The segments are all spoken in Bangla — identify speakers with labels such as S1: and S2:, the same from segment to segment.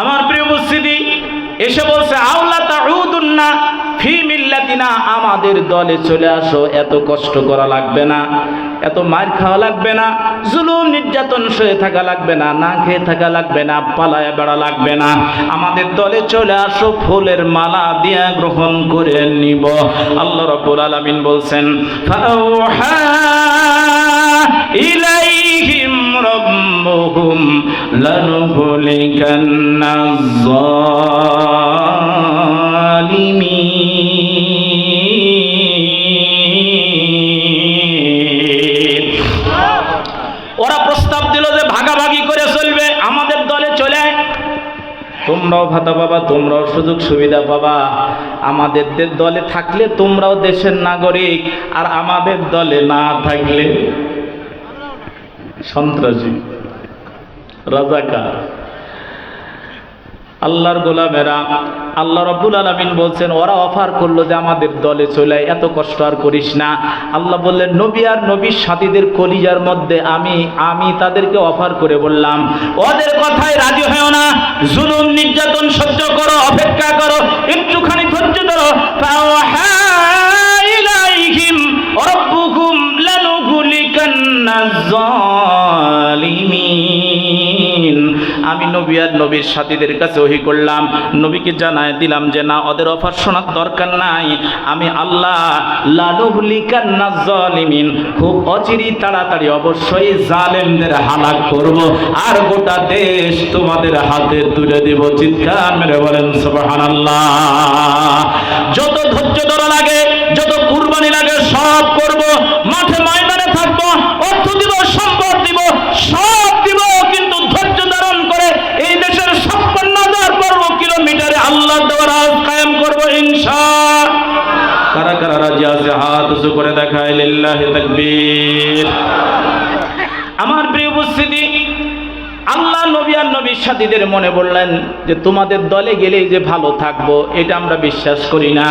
S1: আমার প্রিয় উপস্থিতি, এসে বলছে আওলা তাউদুন্না ফি মিল্লাতিনা, আমাদের দলে চলে আসো, এত কষ্ট করা লাগবে না, এত মার খাওয়া লাগবে না, জুলুম নির্যাতন সয়ে থাকা লাগবে না, না খেয়ে থাকা লাগবে না, পালায় বেড়া লাগবে না, আমাদের দলে চলে আসো, ফুলের মালা দিয়া গ্রহণ করে নিব। আল্লাহ রাব্বুল আলামিন বলছেন ফাওহা ইলাইহিম রাব্বুহুম লানুহলিকান্না ওরা প্রস্তাব দিল যে ভাগাভাগি করে চলবে, আমাদের দলে চলে আয়, তোমরাও ভাতা পাবা, তোমরাও সুযোগ সুবিধা পাবা, আমাদের দলে থাকলে তোমরাও দেশের নাগরিক, আর আমাদের দলে না থাকলে সন্ত্রাসী রাজাকার। আল্লাহর গোলামেরা, আল্লাহ রাব্বুল আলামিন বলছেন ওরা অফার করলো যে আমাদের দলে চলে, এত কষ্ট আর করিস না। আল্লাহ বললেন নবী আর নবীর সাথীদের কলিজার মধ্যে আমি তাদেরকে অফার করে বললাম ওদের কথায় রাজি হও না, জুলুম নির্যাতন সহ্য করো, অপেক্ষা করো, একটুখানি ধৈর্য ধরো। ফাওহা ইলাইহিম রাব্বুকুম লানুহলিকান্নাজ জালিমিন। আমি নবী আর নবীর সাথীদের কাছে ওহী করলাম, নবীকে জানায় দিলাম যে না, ওদের অফার শোনার দরকার নাই, আমি আল্লাহ লানুহলিকান্নাজ জালিমিন, খুব অচিরেই তাড়াতাড়ি অবশ্যই জালেমদের হালাক করব, আর গোটা দেশ তোমাদের হাতে তুলে দেব। চিৎকার মেরে বলেন সুবহানাল্লাহ। যত ধৈর্য ধরা লাগে, যত কুরবানি লাগে সব করব, মাঠে ময়দানে থাকব, অর্থ দিব, সম্পদ দিব, সব দিব, কিন্তু ধৈর্য ধারণ করে এই দেশের 56,000 বর্গ কিলোমিটারে আল্লাহ দেওয়ার রাজ কায়েম করব ইনশাআল্লাহ। কারা কারা রাজি আছে হাত উঁচু করে দেখায়, লিল্লাহি তাকবীর। আমার প্রিয় উপস্থিতি, আল্লাহ নবী আর নবীর সাথীদের মনে বললেন যে তোমাদের দলে গেলেই যে ভালো থাকবো, এটা আমরা বিশ্বাস করি না।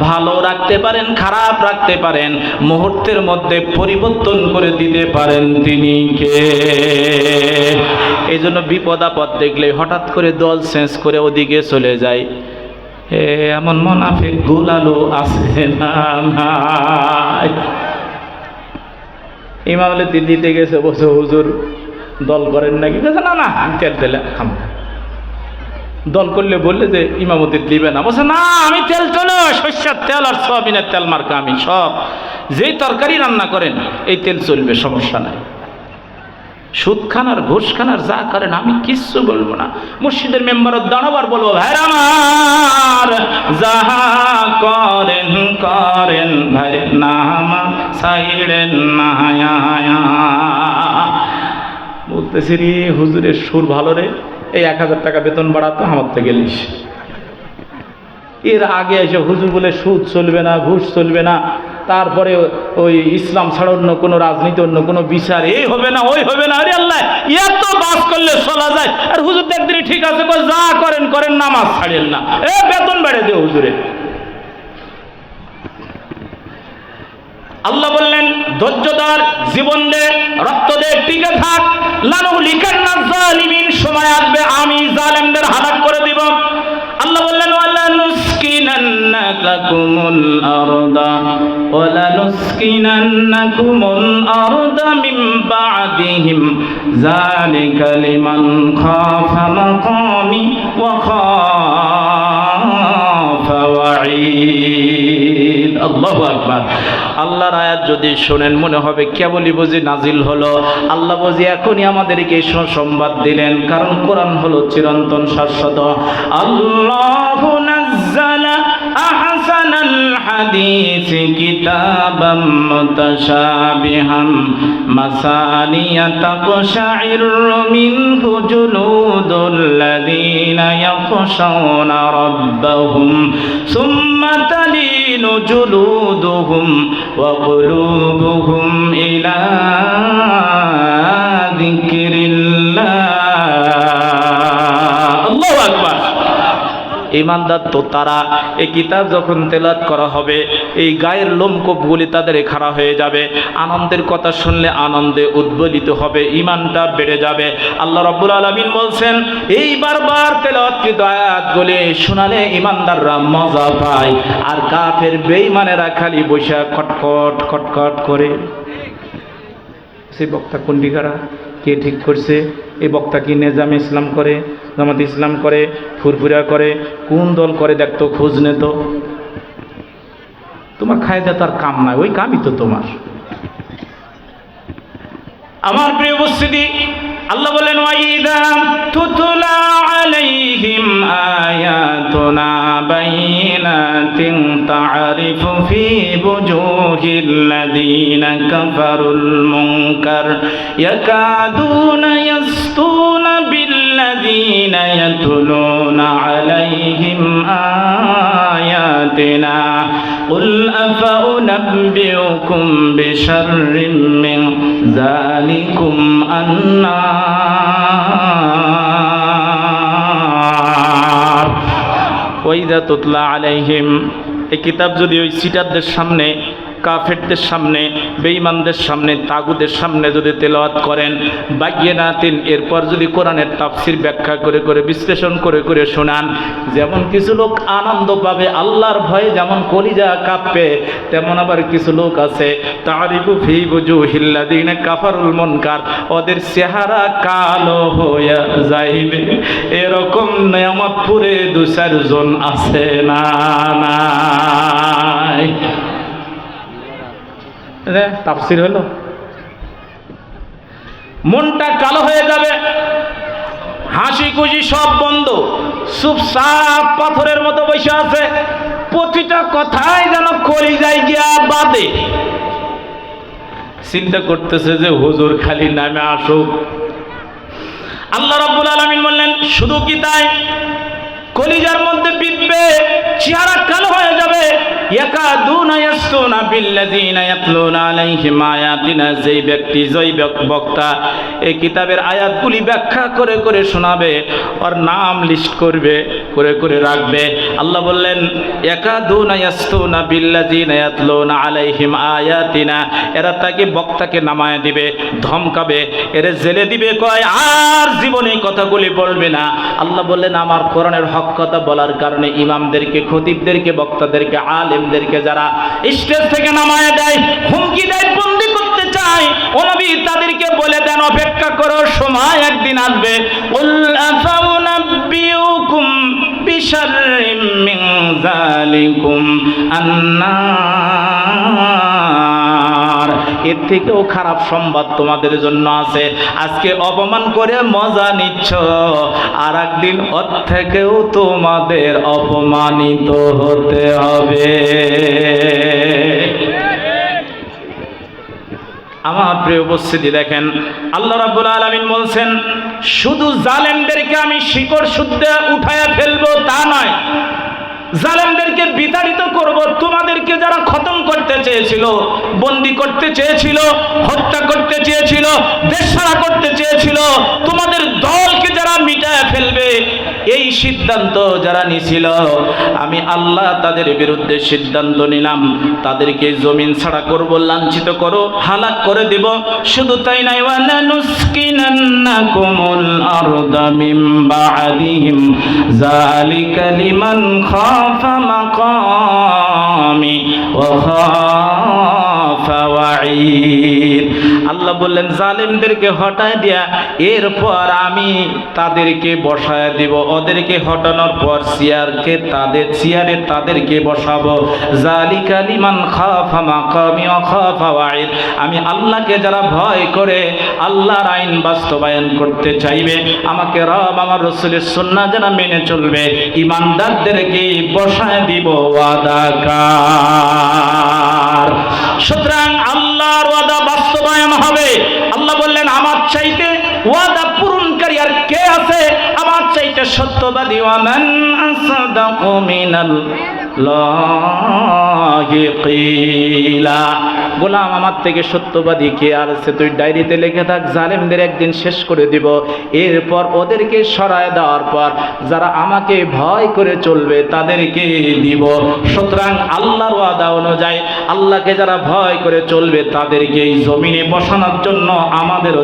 S1: ভালো রাখতে পারেন, খারাপ রাখতে পারেন, মুহূর্তের মধ্যে পরিবর্তন করে দিতে পারেন তিনি কে? এই জন্য বিপদ আপদ দেখলে হঠাৎ করে দল চেঞ্জ করে ওদিকে চলে যায়, এমন মুনাফিক গুলালো আছে না? ইমামলে দিল্লিতে গেছে, বসে হুজুর দল করেন নাকি? না না, তেল তেলে দল করলে বললে যে ইমামতি দিবে না, বলছে না আমি তেল চলো, শস্যের তেল আর সয়াবিনের তেল মার্কা, আমি সব যেই তরকারি রান্না করেন এই তেল চলবে, সমস্যা নাই। সুদ খান আর ঘুষ খান আর যা করেন আমি কিচ্ছু বলবো না। মসজিদের মেম্বারও দাঁড়াবার বলবো ভাইরা আমার, যাহা করেন করেন ভাই, নামা সাইলেন না। বলতেছি রে হুজুরের সুর ভালো রে, এই 1000 টাকা বেতন বাড়াতো আমার থেকে লিস। এর আগে এসে হুজুর বলে সুদ চলবে না, ঘুষ চলবে না, তারপরে ওই ইসলাম ছাড়া অন্য কোনো রাজনীতি, অন্য কোনো বিচার, এই হবে না, ওই হবে না। আরে আল্লাহ, এত বাস করলে চলা যায়, আর হুজুর দেখদিন ঠিক আছে, যা করেন করেন, নামাজ ছাড়েন না, বেতন বেড়ে দে হুজুরে। আল্লাহ বললেন ধৈর্য ধর, জীবন দে, রক্ত দে, টিকে থাক। লানুহলিকান্নাজ জালিমিন, সময় আসবে আমি জালেমদের হালাক করে দিব। আল্লাহ বললেন ওয়ালানুসকিনান্নাকুমুল আরদা ওয়ালানুসকিনান্নাকুমুল আরদা মিন বা'দিহিম যালিকা লিমান খাফা মাকামি ওয়া খাফা ওয়াঈদ। আল্লাহু আকবার। আল্লাহর আয়াত যদি শোনেন মনে হবে কেবলই বুঝি নাজিল হলো। আল্লাহ বুঝি এখনই আমাদেরকে সুসংবাদ দিলেন, কারণ কোরআন হলো চিরন্তন শাশ্বত। আল্লাহু নাজ্জালা আহসানাল হাদিসি কিতাবাম মুতাশাবিহাম মাসানিয়া তাকশাইরু মিনহু জুলুদুল লাযীনা ইয়াখশাউনা রাব্বাহুম সুম্মা তালিনু জুলুদুহুম ওয়া কুলুবুহুম ইলা যিকরিল্লাহ। আল্লাহু আকবার। ইমানদার তো তারা এই কিতাব যখন তেলাওয়াত করা হবে এই গায়ের লোমকূপগুলি তাদের খাড়া হয়ে যাবে, আনন্দের কথা শুনলে আনন্দে উদ্বেলিত হবে, ইমানটা বেড়ে যাবে। আল্লাহ রাব্বুল আলামিন বলছেন এই বারবার তেলাওয়াতকৃত আয়াতগুলি শোনালে ইমানদাররা মজা পায়, আর কাফের বেঈমানেরা খালি বসে খটখট খটখট করে। সেই বক্তা কোনদিকারা, কে ঠিক করছে? এই বক্তা কি নেজামে ইসলাম করে, জামাত ইসলাম করে, ফুরফুরা করে, কোন দল করে দেখতো, খোঁজ নেত। তোমার খায়দা তার কাম নাই, ওই কামই তো তোমার। আমার প্রিয় উপস্থিতি, আল্লাহ বলেন ওয়াইদা তুতলা আলাইহিম আয়াতুনা বাইনাতিন তা'রিফু ফি বুজুহিল লাযিনা কাফারুল মুনকার ইয়াকাদুনা ইয়াসতুনা বিল্লাযিনা ইয়াতলুনা আলাইহিম আয়াতিনা কুল আফাউনাব্বিউকুম বিশাররিম মিন যালিকুম আন্নার ওয়াইদা তুতলা আলাইহিম। এই কিতাব যদি ওই সিটারদের সামনে, কাফেরদের সামনে, বেঈমানদের সামনে, তাগুদের সামনে যদি তেলাওয়াত করেন বায়্যিনাতিন, এরপর যদি কোরআনের তাফসীর ব্যাখ্যা করে করে বিশ্লেষণ করে করে শোনান, যেমন কিছু লোক আনন্দ পাবে, আল্লাহর ভয়ে যেমন কলিজা কাঁপবে, তেমন আবার কিছু লোক আছে তারিফু ফি বুজুহিল লাযিনা কাফারুল মুনকার, ওদের চেহারা কালো হয়ে যাইবে। এরকম নিয়ামতপুরে দু চারজন আছে না নাই? তাফসীর হলো মনটা কালো হয়ে যাবে, হাসি খুশি সব বন্ধ, চুপচাপ পাথরের মতো বসে আছে, প্রতিটা কথাই যেন কলিজায় গিয়া বাদে। চিন্তা করতেছে যে হুজুর খালি নামে আসুক। আল্লাহ রাব্বুল আলামিন বললেন শুধু কি তাই, কলিজার মধ্যে বিধবে, চেহারা কালো হয়ে যাবে। ইয়াকাদুনা ইয়াসতুনা বিল্লাযিনা ইয়াতলুনা আলাইহিম আয়াতিনা, যেই ব্যক্তি, যেই বক্তা এই কিতাবের আয়াতগুলি ব্যাখ্যা করে করে শোনাবে, ওর নাম লিস্ট করবে, করে করে রাখবে। আল্লাহ বললেন ইয়াকাদুনা ইয়াসতুনা বিল্লাযিনা ইয়াতলুনা আলাইহিম আয়াতিনা, এরা তাকে বক্তাকে নামায় দিবে, ধমকাবে, এরে জেলে দিবে, কয় আর জীবনে কথাগুলি বলবে না। আল্লাহ বললেন আমার কোরআনের হক কথা বলার কারণে ইমামদেরকে, খতিবদেরকে, বক্তাদেরকে, আলেমদেরকে যারা স্টেজ থেকে নামায় দেয়, হুমকি দেয়, বন্দী করতে চায়, ও নবী তাদেরকে বলে দেন অপেক্ষা করো, সময় একদিন আসবে। কুল আফাউনাব্বিউকুম বিশাররিম মিন যালিকুম আন্নার, এর থেকেও খারাপ সংবাদ তোমাদের জন্য আছে। আজকে অপমান করে মজা নিচ্ছ, আর একদিন ওর থেকেও তোমাদের অপমানিত হতে হবে। আমার প্রিয় উপস্থিতি, দেখেন আল্লাহ রাব্বুল আলামিন বলছেন শুধু জালেমদেরকে আমি শিকড় শুদ্ধে উঠায়া ফেলবো তা নয়, জালেমদেরকে বিতাড়িত করব। তোমাদেরকে যারা খতম করতে চেয়েছিল, বন্দী করতে চেয়েছিল, হত্যা করতে চেয়েছিল, দেশছাড়া করতে চেয়েছিল, তোমাদের দলকে যারা মিটায় ফেলবে, এই সিদ্ধান্ত যারা নিছিল, আমি আল্লাহ তাদের বিরুদ্ধে সিদ্ধান্ত নিলাম, তাদেরকে জমিন ছাড়া করব, লাঞ্ছিত করো, হালাক করে দিব। শুধু তাই নাই, ওয়ালা নুসকিনান্নাকুমুল আরদা মিন বা'দিহিম যালিকা লিমান খাফা মাকামি ওয়া খাফা ওয়াঈদ। আল্লাহ বললেন জালেমদেরকে হটায় দিয়া এরপর আমি তাদেরকে বসায় দিব, ওদেরকে হটানোর পর চেয়ারে তাদেরকে বসাবো। যালিকা লিমান খাফা মাকামি ওয়া খাফা ওয়াঈদ, আমি আল্লাহকে যারা ভয় করে আল্লাহর আইন বাস্তবায়ন করতে চাইবে, আমাকে রব আমার রাসূলের সুন্নাহ যারা মেনে চলবে, ইমানদারদেরকে বসায় দিব ওয়াদাকার। সুতরাং আল্লাহর ওয়াদা বাস্তবায়ন হবে। আল্লাহ বললেন আমার চাইতে ওয়াদা পূরণকারী আর কে আছে, আমার চাইতে সত্যবাদী। ওয়ামান আসাদাকু মিনাল লাহি কিলা। গোলাম, আমার থেকে সত্যবাদী কে আর আছে? তুই ডায়েরিতে লিখে থাক, জালেমদের একদিন শেষ করে দিব। এরপর ওদেরকে সরায় দেওয়ার পর যারা আমাকে ভয় করে চলবে তাদেরকে দিব। সুতরাং আল্লাহর ওয়াদা অনুযায়ী আল্লাহকে যারা ভয় করে চলবে তাদেরকে এই জমিনে বসানোর জন্য আমাদেরও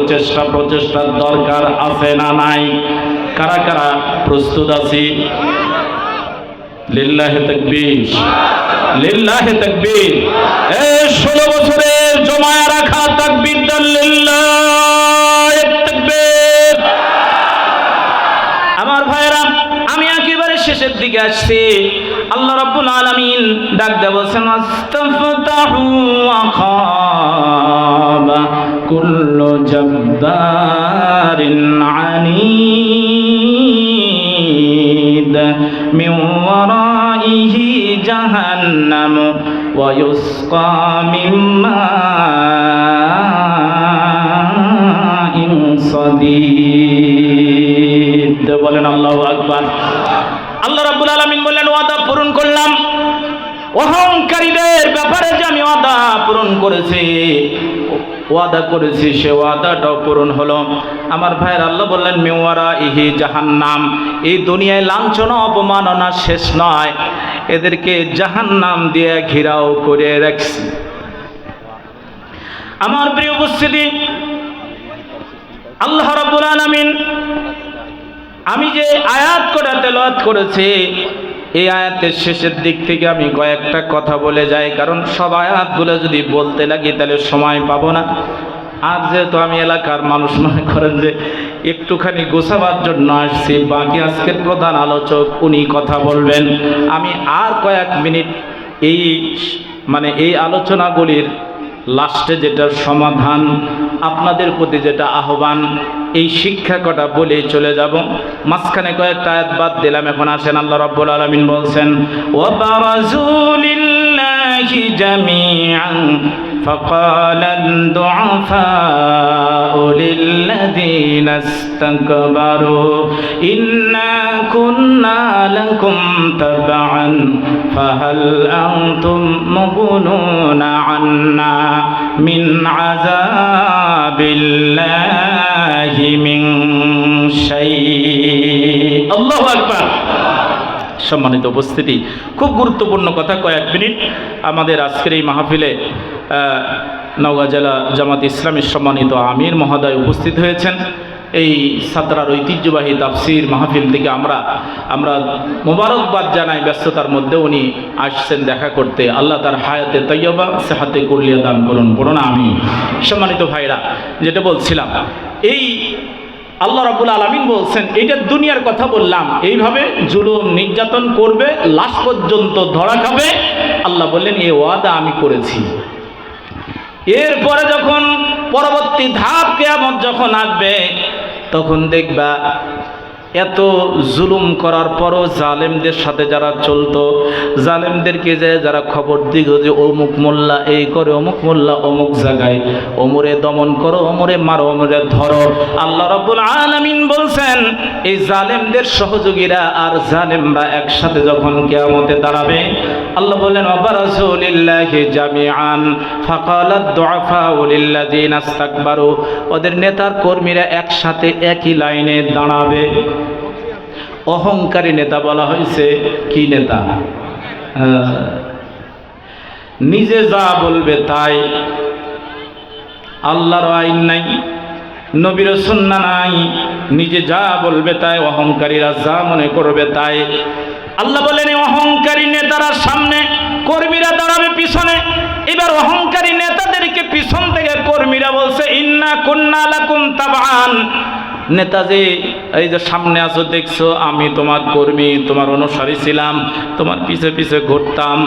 S1: প্রচেষ্টার দরকার আছে না নাই? কারা কারা প্রস্তুত আছি? লিল্লাহি তাকবীর, লিল্লাহি তাকবীর। এই 16 বছরের জমায়া রাখা তাকবীর দান, লিল্লাহি তাকবীর। আমার ভাইরা, আমি একেবারে শেষের দিকে আসছি। আল্লাহ রাব্বুল আলামিন ডাক দেয়া বলছেন, আস্তাফতাহু ওয়া খাবা কুল্লু জাব্বারিন আনীদ মিন ওয়ারাইহি জাহান্নাম ওয়া ইউসকা মিন মাইন সাদীদ। বলেন আল্লাহু আকবার। আল্লাহ রাব্বুল আলামিন বললেন, ওয়াদা পূরণ করলাম। অহংকারীদের ব্যাপারে যে আমি ওয়াদা পূরণ করেছি, ওয়াদা করেছি, সে ওয়াদাটাও পূরণ হলো। আমার ভাইয়ের আল্লাহ বললেন, মিওয়ারা ইহি জাহান্নাম। এই দুনিয়ায় লাঞ্ছনা অপমাননা শেষ নয়, এদেরকে জাহান্নাম দিয়ে ঘেরাও করে রাখছি। আমার প্রিয় উপস্থিতি, আল্লাহ রাব্বুল আলামিন আমি যে আয়াত করে তেলাওয়াত করেছি, এই আয়াতের শেষের দিক থেকে আমি কয়েকটা কথা বলে যাই, কারণ সব আয়াতগুলো যদি বলতে লাগি তাহলে সময় পাবো না। আর যেহেতু আমি এলাকার মানুষ, মনে করেন যে একটুখানি গোছাবার জন্য আসছি, বাকি আজকের প্রধান আলোচক উনি কথা বলবেন। আমি আর কয়েক মিনিট এই আলোচনাগুলির লাস্টে যেটার সমাধান, আপনাদের প্রতি যেটা আহ্বান, এই শিক্ষা কটা বলে চলে যাব। মাঝখানে কয়েকটা আয়াত বাদ দিলাম। এখন আসেন, আল্লাহ রাব্বুল আলামিন বলছেন, ওয়া বারাজু লিল্লাহি জামিআন ফাকালা আদ-দুআফাউ লিল্লাযীনা ইসতাকবারু ইন্না কুন্না লাকুম তাবআন ফাহাল আনতুম মুগনুনা আন্না মিন আযাবিল্লাহি মিন শাই। আল্লাহু আকবার। সম্মানিত উপস্থিতি, খুব গুরুত্বপূর্ণ কথা, কয়েক মিনিট আমাদের আজকের এই মাহফিলে নওগাঁ জেলা জামাত ইসলামীর সম্মানিত আমির মহোদয় উপস্থিত হয়েছেন। এই সাতরার ঐতিহ্যবাহী তাফসির মাহফিল থেকে আমরা মোবারকবাদ জানাই। ব্যস্ততার মধ্যে উনি আসছেন দেখা করতে। আল্লাহ তার হায়াতে তৈয়বা সেহাতে কুল্লিয়া দান করুন, পড়ুন আমিন। সম্মানিত ভাইরা, যেটা বলছিলাম, এই আল্লাহ রাব্বুল আলামিন বলছেন, এইটা দুনিয়ার কথা বললাম, এইভাবে জুলুম নির্যাতন করবে, লাশ পর্যন্ত ধরা খাবে। আল্লাহ বললেন, এই ওয়াদা আমি করেছি। এরপরে যখন পরবর্তী ধাপ কিয়ামত যখন আসবে, তখন দেখবা এত জুলুম করার পরও জালেমদের সাথে যারা চলতো, জালেমদেরকে যারা খবর দিত যে অমুক মোল্লা এই করে, অমুক মোল্লা অমুক জায়গায়, ওমরে দমন করো, ওমরে মারো, ওমরে ধরো। আল্লাহ রাব্বুল আলামিন বলছেন, এই জালেমদের সহযোগীরা আর জালেমরা একসাথে যখন কিয়ামতে দাঁড়াবে, আল্লাহ বললেন, ওয়াবারাজু লিল্লাহি জামিআন ফাকালা আদ-দুআফাউ লিল্লাযীনা ইসতাকবারু। ওদের নেতার কর্মীরা একসাথে একই লাইনে দাঁড়াবে। অহংকারী নেতা বলা হয়েছে। কি নেতা? নিজে যা বলবে তাই, আল্লাহর আইন নাই, নবীর সুন্নাহ নাই, নিজে যা বলবে তাই, অহংকারীরা যা মনে করবে তাই। আল্লাহ বলেন, অহংকারী নেতারা সামনে, কর্মীরা দাঁড়াবে পিছনে। এবার অহংকারী নেতাদেরকে পিছন থেকে কর্মীরা বলছে, ইন্না কুন্না লাকুম তাবআন। নেতাজি, এই যে সামনে আছো দেখছো, আমি তোমার কর্মী, তোমার অনুসারী ছিলাম, তোমার পিছে পিছে ঘুরতাম,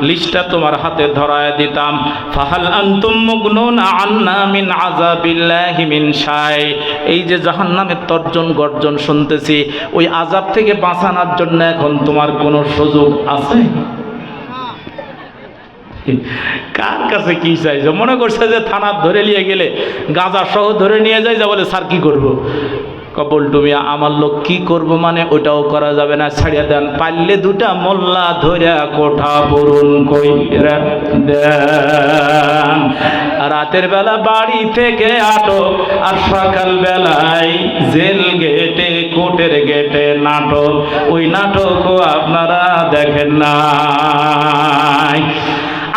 S1: লিস্টটা তোমার হাতে ধরায় দিতাম। ফাহাল আনতুম মুগনুনা আন্না মিন আযাবিল্লাহি মিন শাই। এই যে জাহান্নামের তর্জন গর্জন শুনতেছি, ওই আযাব থেকে বাঁচানোর জন্য এখন তোমার কোনো সুযোগ আছে? কার কাছে কি চাইছে? মনে করছে যে থানা ধরে নিয়ে গেলে গাঁজা সহ ধরে নিয়ে যায়, যা বলে স্যার কি করবো, কবল তুমি আমার লোক কি করব মানে ওটাও করা যাবে না, ছাড়িয়া দেন, পারলে দুটা মোল্লা ধরিয়া কোঠা পূরণ কইরা দেন। রাতের বেলা বাড়ি থেকে আটক, আর সকাল বেলায় জেল গেটে কোর্টের গেটে নাটক। ওই নাটকও আপনারা দেখেন না।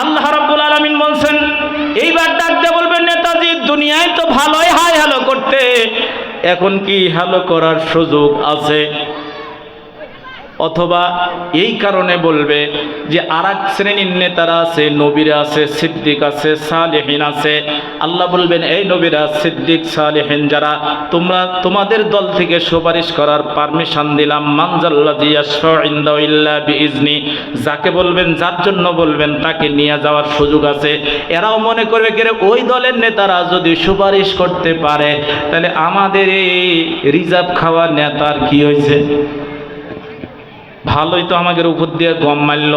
S1: আল্লাহ রাব্বুল আলামিন বলছেন, এইবার ডাকতে বলবেন নেতাজি দুনিয়ায় তো ভালোই হাই হ্যালো করতে, এখন কি হ্যালো করার সুযোগ আছে? অথবা এই কারণে বলবে যে আরেক শ্রেণীর নেতারা আছে, নবীরা আছে, সিদ্দিক আছে, সালেহিন আছে। আল্লাহ বলবেন, এই নবীরা, সিদ্দিক, সালেহিন যারা, তোমরা তোমাদের দল থেকে সুপারিশ করার পারমিশন দিলাম। মানজাল্লাযী ইয়াশফাউ ইনদাহু ইল্লা বিইজনি, যাকে বলবেন, যার জন্য বলবেন তাকে নিয়ে যাওয়ার সুযোগ আছে। এরাও মনে করবে কি ওই দলের নেতারা যদি সুপারিশ করতে পারে, তাহলে আমাদের এই রিজার্ভ খাওয়া নেতার কি হয়েছে? ভালোই তো আমাদের উপর দিয়ে গম মারল।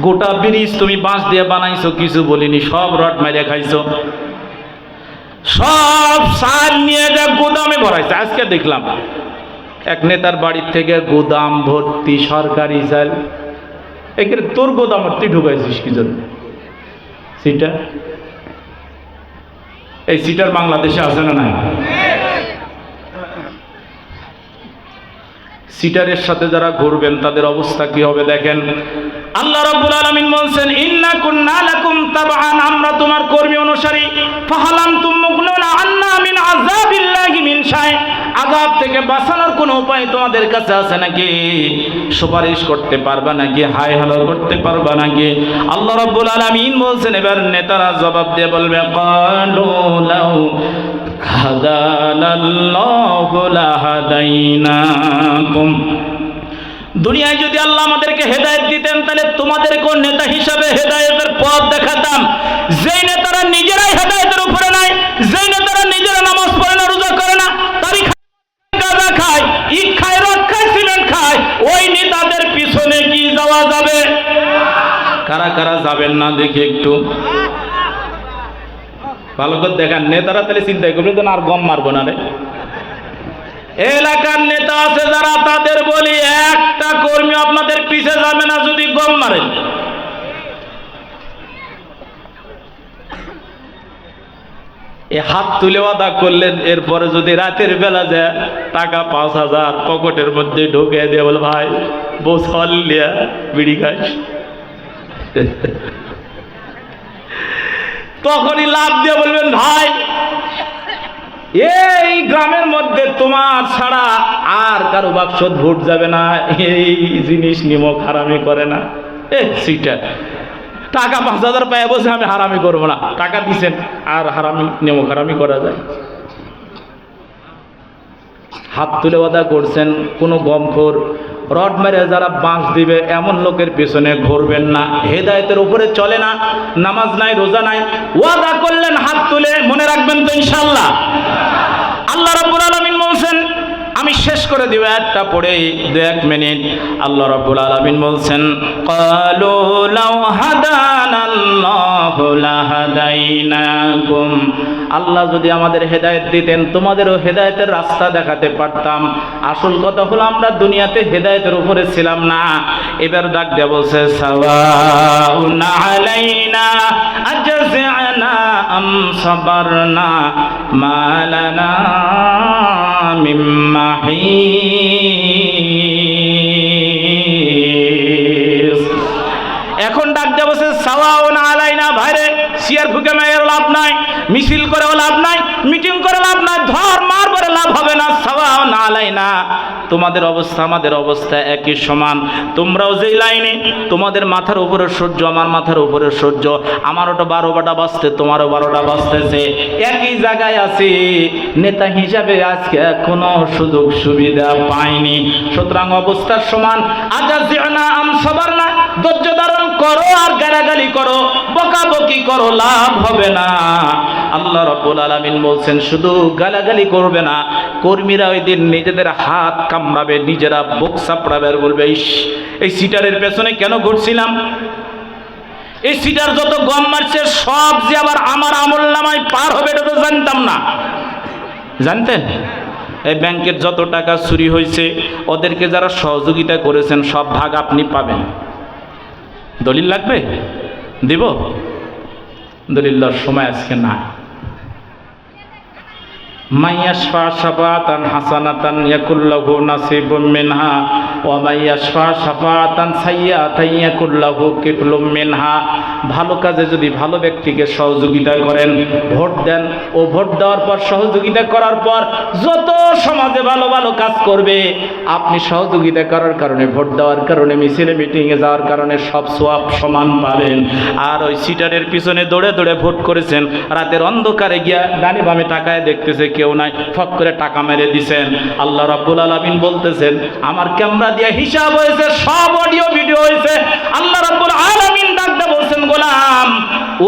S1: গোটা ব্রিজ তুমি বাঁশ দিয়ে বানাইছো, কিছু বলিনি, সব রড মারিয়া খাইছো, সব সার নিয়ে যা গুদামে ভরাইছে। আজকে দেখলাম এক নেতার বাড়ির থেকে গুদাম ভর্তি সরকারি চাল। এখানে তোর গোদাম তুই ঢুকাইছিস কি জন্য? সিটা, এই সিটার বাংলাদেশে আছে না নাই? সিটারের সাথে যারা ঘুরবেন তাদের অবস্থা কি হবে দেখেন। আল্লাহ রাব্বুল আলামিন বলছেন, ইন্না কুন্না লাকুম তাবআন, আমরা তোমার কর্মী অনুসারী। ফাহালামতুম মুগনুনা আন্না মিন আযাবিল্লাহি মিন শাই, আযাব থেকে বাঁচানোর কোনো উপায় তোমাদের কাছে আছে নাকি? সুপারিশ করতে পারবা নাকি? হাই হ্যালো করতে পারবা নাকি? আল্লাহ রাব্বুল আলামিন বলছেন, এবার নেতারা জবাব দিয়ে বলবে, ক্বালু লাউ হাদানাল্লাহু লাহাদাইনাকুম, দুনিয়ায় যদি আল্লাহ আমাদেরকে হেদায়েত দিতেন তাহলে তোমাদের কোন নেতা হিসাবে হেদায়েতের পথ দেখাতাম। যেই নেতারা নিজেরাই হেদায়েতের উপরে নাই, যেই নেতারা নিজেরা নামাজ পড়ে না, রোজা করে না, তারই গাঁজা খায়, ইট খায়, রড খায়, সিমেন্ট খায়, ওই নেতাদের পিছনে কি যাওয়া যাবে? কারা কারা যাবেন না দেখি একটু ভালো করে দেখান। নেতারা তাহলে চিন্তা করবে যেন আর গম মারবো না রে। এলাকার নেতা আছে যারা, তাদের বলি একটা কর্মী আপনাদের পিছে যাবে না যদি গম মারেন। এ হাত তুলে ওয়াদা করলেন, এরপরে যদি রাতের বেলা যায় টাকা ৫,০০০ পকেটের মধ্যে ঢুকে দিয়ে বল, ভাই বসল লিয়া বিড়ি খাস, তখনই লাভ দিয়ে বলবেন, ভাই এই গ্রামের মধ্যে তোমার ছাড়া আর কারো বাক্সত ভোট যাবে না, এই জিনিস নিমক হারামি করে না। সিটা টাকা ৫,০০০ পায় বসে আমি হারামি করবো না, টাকা দিচ্ছেন আর হারামি নিমক হারামি করা যায়? হাত তুলে ওয়াদা করছেন, কোনো গমখোর রড মেরে যারা বাঁশ দিবে এমন লোকের পেছনে ঘুরবেন না। হেদায়েতের উপরে চলে না, নামাজ নাই, রোজা নাই, ওয়াদা করলেন হাত তুলে, মনে রাখবেন তো ইনশাআল্লাহ? আল্লাহ রাব্বুল আলামিন বলছেন, আমি শেষ করে দিব একটা পড়ে 2-1 মিনিট। আল্লাহ রাব্বুল আলামিন বলছেন, ক্বালু লাউ হাদানাল্লাহু লাহাদাইনাকুম, আল্লাহ যদি আমাদের হেদায়েত দিতেন তোমাদেরও হেদায়েতের রাস্তা দেখাতে পারতাম। আসল কথা হলো আমরা দুনিয়াতে হেদায়েতের উপরে ছিলাম না। এবার ডাক দেয়া বলছে, সাওয়াউন আলাইনা আজযানা আম সাবারনা মা লানা মিন মাহিস। এখন ডাক দেয়া বলছে, সাওয়াউন আলাইনা, ভাইরে শিয়ার ফুকে মেয়ের লাভ নাই, মিছিল করেও লাভ নাই, মিটিং করে লাভ নাই, ধর মার করে লাভ হবে না। সাওয়াউন আলাইনা, তোমাদের অবস্থা আমাদের অবস্থা একই সমান। তোমরাও যেই লাইনে, তোমাদের মাথার উপরে সূর্য, আমার মাথার উপরে সূর্য, আমারও তো 12টা বাজতে, তোমারও 12টা বাজতেছে, একই জায়গায় আছি। নেতা হিসাবে আজকে কোনো সুযোগ সুবিধা পাইনি, সুতরাং অবস্থার সমান। আজাজিনা আম সাবারনা, ধৈর্য ধারণ করো আর গালাগালি করো, বকাবকি করো, লাভ হবে না। আল্লাহ রাব্বুল আলামিন বলছেন, শুধু গালাগালি করবে না, কর্মীরা ওই দিন নিজেদের হাত কামড়াবে, নিজেরা বুক চাপড়াবে আর বলবে, এই সিটারের পেছনে কেন ঘুরছিলাম? এই সিটার যত গম মারছে সব যে আবার আমার আমলনামায় পার হবে এটা তো জানতাম না। জানতেন? এই ব্যাংকের যত টাকা চুরি হয়েছে ওদেরকে যারা সহযোগিতা করেছেন সব ভাগ আপনি পাবেন। দলিল লাগবে? দিব? দলিল দেওয়ার সময় আজকে না। মাইয়াশফা শাফাআতান হাসানাতান ইয়াকুল্লাহু নাসিবুম মিনহা ওয়া মাইয়াশফা শাফাআতান সাইয়্যাতান ইয়াকুল্লাহু কিফলুম মিনহা। ভালো কাজে যদি ভালো ব্যক্তিকে সহযোগিতা করেন, ভোট দেন, ও ভোট দেওয়ার পর সহযোগিতা করার পর যত সমাজে ভালো ভালো কাজ করবে, আপনি সহযোগিতা করার কারণে, ভোট দেওয়ার কারণে, মিছিলে মিটিংয়ে যাওয়ার কারণে সব সওয়াব সমান পাবেন। আর ওই সিটারের পিছনে দৌড়ে দৌড়ে ভোট করেছেন, রাতের অন্ধকারে গিয়া ডানে বামে তাকায় দেখতেছে কেউ নাই, ফক করে টাকা মেরে দিছেন। আল্লাহ রাব্বুল আলামিন বলতেছেন আমার ক্যামেরা দিয়ে হিসাব হয়েছে, সব অডিও ভিডিও হয়েছে। আল্লাহ রাব্বুল আলামিন ডাকতে বলছেন গোলাম,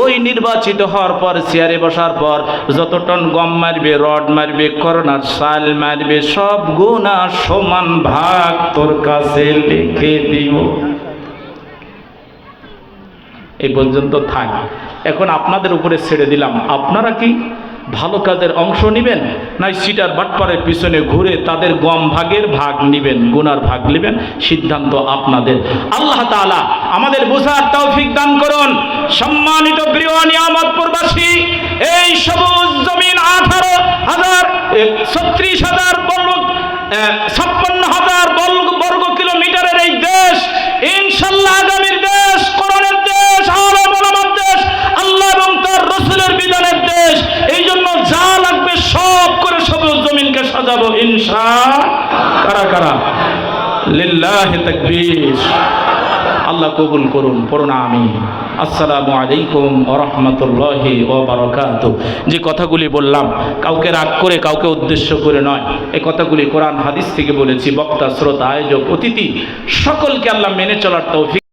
S1: ওই নির্বাচিত হওয়ার পর চেয়ারে বসার পর যত টন গম মারবে, রড মারবে, করোনার সাল মারবে, সব গুনাহ সমান ভাগ তোর কাছে লিখে দিব। এই পর্যন্ত থাক। এখন আপনাদের উপরে ছেড়ে দিলাম, আপনারা কি ভালো কাজের অংশ নেবেন, না সিটার বাটপারের পিছনে ঘুরে তাদের গম ভাগের ভাগ নেবেন, গুনার ভাগ নেবেন? সিদ্ধান্ত আপনাদের। আল্লাহ তাআলা আমাদের বুঝার তৌফিক দান করুন। সম্মানিত প্রিয় নিয়ামত প্রবাসী, এই সবুজ জমিন 36,000 বর্গ কিলোমিটারের এই দেশ ইনশাআল্লাহ আগামীর দেশ, কোরআনের দেশ, আলেম ওলামার দেশ, আল্লাহ এবং তার রাসূলের বিধানের দেশ। এই জন্য যা লাগবে সব করে সবুজ জমিনকে সাজাবো ইনশাআল্লাহ। কারা কারা? লিল্লাহি তাকবীর। আল্লাহ কবুল করুন, পড়ুন আমিন। আসসালামু আলাইকুম ওয়া রাহমাতুল্লাহি ওয়া বারাকাতুহু। যে কথাগুলি বললাম কাউকে রাগ করে, কাউকে উদ্দেশ্য করে নয়, এই কথাগুলি কোরআন হাদিস থেকে বলেছি। বক্তা, শ্রোতা, আয়োজক, অতিথি সকলকে আল্লাহ মেনে চলার তৌফিক